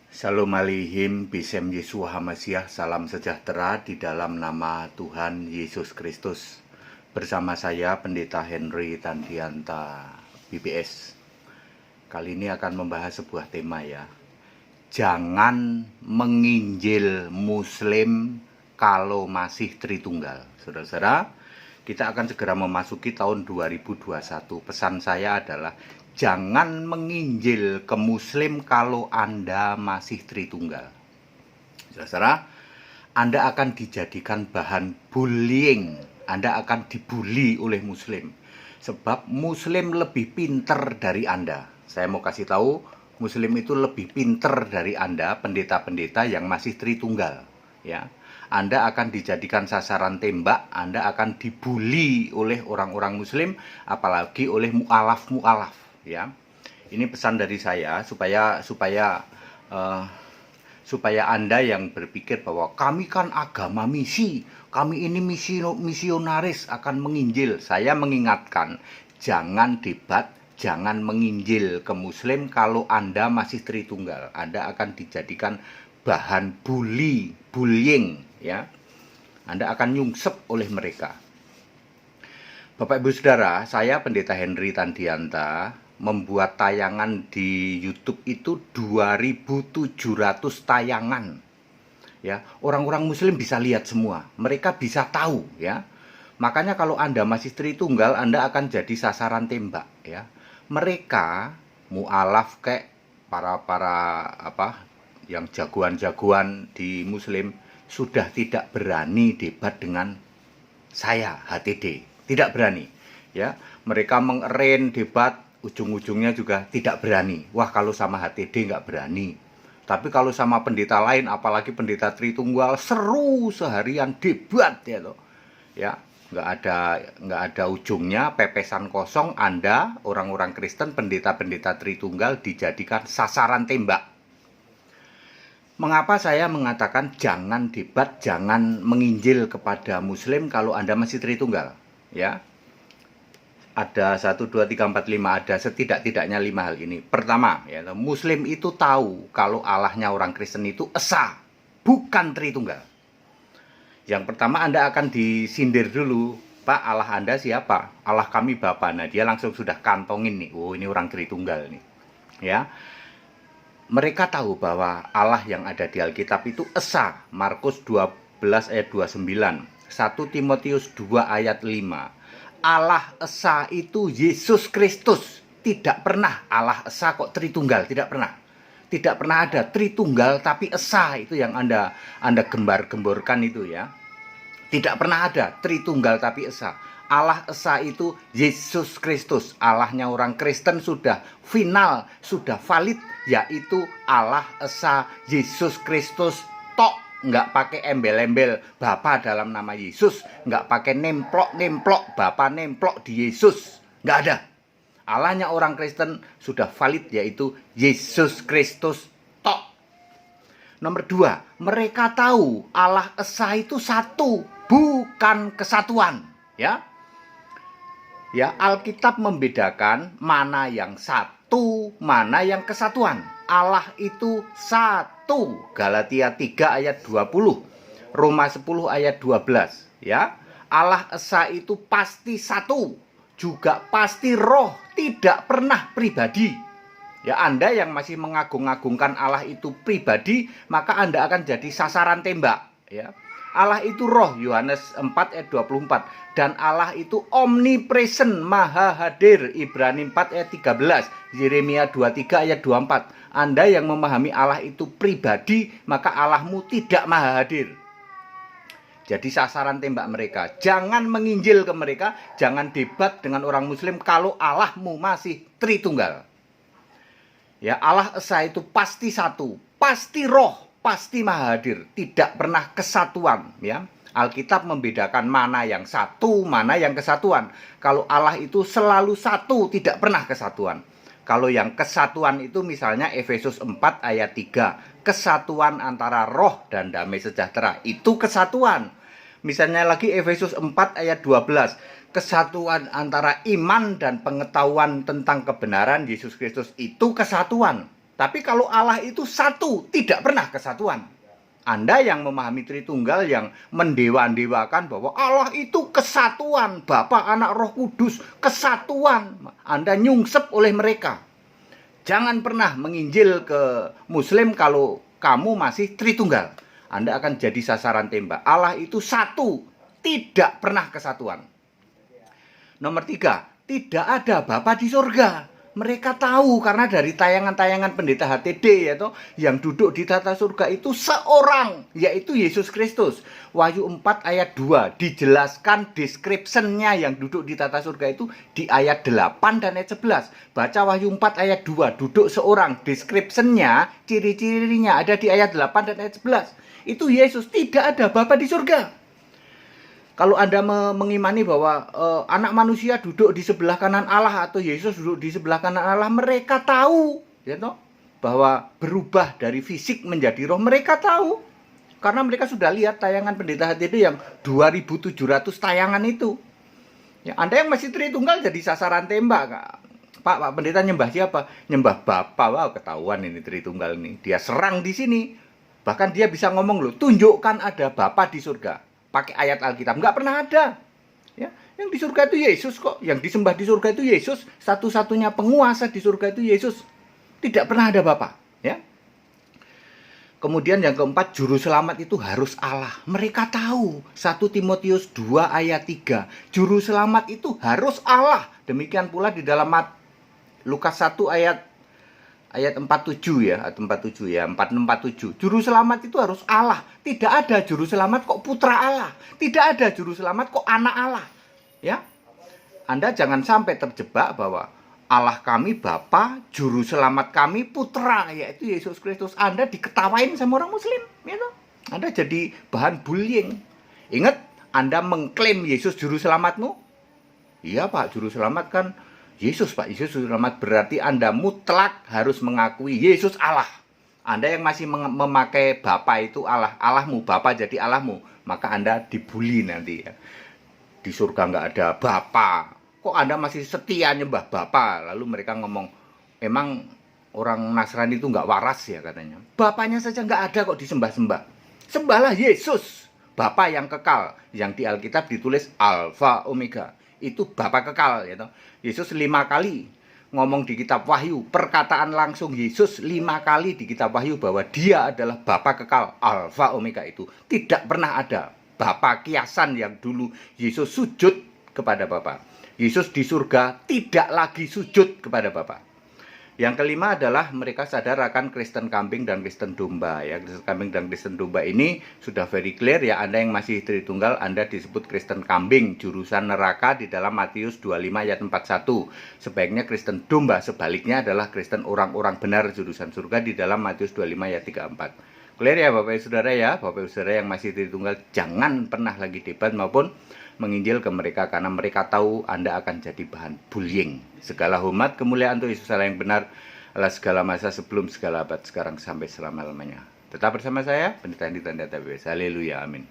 Shalom Aleichem, Bisem Yeshua HaMashiach, salam sejahtera di dalam nama Tuhan Yesus Kristus. Bersama saya Pendeta Henry Tandianta, BBS. Kali ini akan membahas sebuah tema ya. Jangan menginjil Muslim kalau masih Tritunggal. Saudara-saudara, kita akan segera memasuki tahun 2021. Pesan saya adalah jangan menginjil ke Muslim kalau Anda masih Tritunggal. Saudara, Anda akan dijadikan bahan bullying. Anda akan dibully oleh Muslim. Sebab Muslim lebih pinter dari Anda. Saya mau kasih tahu, Muslim itu lebih pinter dari Anda, pendeta-pendeta yang masih Tritunggal. Ya, Anda akan dijadikan sasaran tembak, Anda akan dibully oleh orang-orang Muslim, apalagi oleh mu'alaf-mu'alaf. Ya, ini pesan dari saya supaya Anda yang berpikir bahwa kami kan agama misi, kami ini misionaris akan menginjil. Saya mengingatkan, jangan debat, jangan menginjil ke Muslim kalau Anda masih Tritunggal. Anda akan dijadikan bahan bullying, ya. Anda akan nyungsep oleh mereka. Bapak Ibu Saudara, saya Pendeta Henry Tandianta membuat tayangan di YouTube itu 2.700 tayangan. Ya, orang-orang Muslim bisa lihat semua, mereka bisa tahu ya. Makanya kalau Anda masih Tritunggal, Anda akan jadi sasaran tembak ya. Mereka mu'alaf kayak para yang jagoan-jagoan di Muslim sudah tidak berani debat dengan saya HTD, tidak berani ya. Mereka mengeren debat, ujung-ujungnya juga tidak berani. Wah, kalau sama HTD nggak berani. Tapi kalau sama pendeta lain, apalagi pendeta Tritunggal, seru seharian debat ya loh. Ya, nggak ada ujungnya, pepesan kosong. Anda, orang-orang Kristen, pendeta-pendeta Tritunggal dijadikan sasaran tembak. Mengapa saya mengatakan jangan debat, jangan menginjil kepada Muslim kalau Anda masih Tritunggal? Ya, ada 1, 2, 3, 4, 5, ada setidak-tidaknya 5 hal ini. Pertama, ya, Muslim itu tahu kalau Allahnya orang Kristen itu Esa, bukan Tritunggal. Yang pertama Anda akan disindir dulu, Pak, Allah Anda siapa? Allah kami Bapa. Nah, dia langsung sudah kantongin nih, oh ini orang Tritunggal nih. Ya, mereka tahu bahwa Allah yang ada di Alkitab itu Esa, Markus 12 ayat 29, 1 Timotius 2 ayat 5. Allah Esa itu Yesus Kristus. Tidak pernah Allah Esa kok Tritunggal, tidak pernah. Tidak pernah ada Tritunggal tapi Esa, itu yang Anda gembar-gemborkan itu ya. Tidak pernah ada Tritunggal tapi Esa. Allah Esa itu Yesus Kristus. Allahnya orang Kristen sudah final, sudah valid, yaitu Allah Esa Yesus Kristus tok. Nggak pakai embel-embel Bapa dalam nama Yesus, nggak pakai nemplok Bapa nemplok di Yesus, nggak ada. Allahnya orang Kristen sudah valid, yaitu Yesus Kristus tok. Nomor 2, mereka tahu Allah Esa itu satu, bukan kesatuan. Ya, Alkitab membedakan mana yang satu, mana yang kesatuan. Allah itu satu. Galatia 3 ayat 20. Roma 10 ayat 12. Ya, Allah Esa itu pasti satu. Juga pasti roh, tidak pernah pribadi. Ya, Anda yang masih mengagung-agungkan Allah itu pribadi, maka Anda akan jadi sasaran tembak. Ya, Allah itu roh, Yohanes 4 ayat 24. Dan Allah itu omnipresent, maha hadir, Ibrani 4 ayat 13, Yeremia 23 ayat 24. Anda yang memahami Allah itu pribadi, maka Allahmu tidak maha hadir. Jadi sasaran tembak mereka. Jangan menginjil ke mereka, jangan debat dengan orang Muslim kalau Allahmu masih Tritunggal. Ya, Allah Esa itu pasti satu, pasti roh, pasti maha hadir, tidak pernah kesatuan. Ya, Alkitab membedakan mana yang satu, mana yang kesatuan. Kalau Allah itu selalu satu, tidak pernah kesatuan. Kalau yang kesatuan itu misalnya Efesus 4 ayat 3, kesatuan antara roh dan damai sejahtera, itu kesatuan. Misalnya lagi Efesus 4 ayat 12, kesatuan antara iman dan pengetahuan tentang kebenaran Yesus Kristus, itu kesatuan. Tapi kalau Allah itu satu, tidak pernah kesatuan. Anda yang memahami Tritunggal, yang mendewa-dewakan bahwa Allah itu kesatuan, Bapa, Anak, Roh Kudus, kesatuan. Anda nyungsep oleh mereka. Jangan pernah menginjil ke Muslim kalau kamu masih Tritunggal. Anda akan jadi sasaran tembak. Allah itu satu, tidak pernah kesatuan. Nomor 3, tidak ada Bapa di surga. Mereka tahu karena dari tayangan-tayangan pendeta HTD yaitu yang duduk di tata surga itu seorang, yaitu Yesus Kristus. Wahyu 4 ayat 2 dijelaskan description-nya yang duduk di tata surga itu di ayat 8 dan ayat 11. Baca Wahyu 4 ayat 2, duduk seorang, description-nya, ciri-cirinya ada di ayat 8 dan ayat 11. Itu Yesus, tidak ada Bapa di surga. Kalau Anda mengimani bahwa anak manusia duduk di sebelah kanan Allah atau Yesus duduk di sebelah kanan Allah, mereka tahu ya toh, bahwa berubah dari fisik menjadi roh. Mereka tahu karena mereka sudah lihat tayangan pendeta HTD yang 2700 tayangan itu. Ya, Anda yang masih Tritunggal jadi sasaran tembak. Pak pendeta nyembah siapa? Nyembah Bapa. Wow, ketahuan ini Tritunggal ini. Dia serang di sini. Bahkan dia bisa ngomong loh, tunjukkan ada Bapa di surga. Pakai ayat Alkitab, nggak pernah ada. Ya, yang di surga itu Yesus kok, yang disembah di surga itu Yesus, satu-satunya penguasa di surga itu Yesus. Tidak pernah ada Bapa. Ya. Kemudian yang keempat, juru selamat itu harus Allah. Mereka tahu. 1 Timotius 2 ayat 3, juru selamat itu harus Allah. Demikian pula di dalam Lukas 1 ayat 47 ya, ayat 47 ya, 4647. Juru selamat itu harus Allah. Tidak ada juru selamat kok putra Allah. Tidak ada juru selamat kok anak Allah. Ya. Anda jangan sampai terjebak bahwa Allah kami Bapa, juru selamat kami putra, yaitu Yesus Kristus. Anda diketawain sama orang Muslim, gitu. Anda jadi bahan bullying. Ingat, Anda mengklaim Yesus juru selamatmu? Iya, Pak, juru selamat kan Yesus, Pak. Yesus juru selamat, berarti Anda mutlak harus mengakui Yesus Allah. Anda yang masih memakai Bapa itu Allah, Allahmu, Bapa jadi Allahmu, maka Anda dibully nanti ya. Di surga nggak ada Bapa. Kok Anda masih setia nyembah Bapa? Lalu mereka ngomong, emang orang Nasrani itu nggak waras ya katanya. Bapaknya saja nggak ada kok disembah-sembah. Sembahlah Yesus, Bapa yang kekal, yang di Alkitab ditulis Alfa Omega. Itu Bapa kekal ya. Yesus 5 kali ngomong di kitab Wahyu, perkataan langsung Yesus 5 kali di kitab Wahyu bahwa dia adalah Bapa kekal, Alfa Omega itu. Tidak pernah ada Bapa kiasan yang dulu Yesus sujud kepada Bapa. Yesus di surga tidak lagi sujud kepada Bapa. Yang kelima adalah mereka sadar akan Kristen kambing dan Kristen domba ya. Kristen kambing dan Kristen domba ini sudah very clear ya. Anda yang masih Tritunggal, Anda disebut Kristen kambing, jurusan neraka di dalam Matius 25 ayat 41. Sebaiknya Kristen domba, sebaliknya adalah Kristen orang-orang benar, jurusan surga di dalam Matius 25 ayat 34. Clear ya Bapak Ibu Saudara ya. Bapak Ibu Saudara yang masih Tritunggal, jangan pernah lagi debat maupun menginjil ke mereka, karena mereka tahu Anda akan jadi bahan bullying. Segala hormat kemuliaan untuk Yesus Allah yang benar, Allah segala masa, sebelum segala abad, sekarang sampai selama-lamanya. Tetap bersama saya, Pendeta Andi Tanda TBS. Haleluya, amin.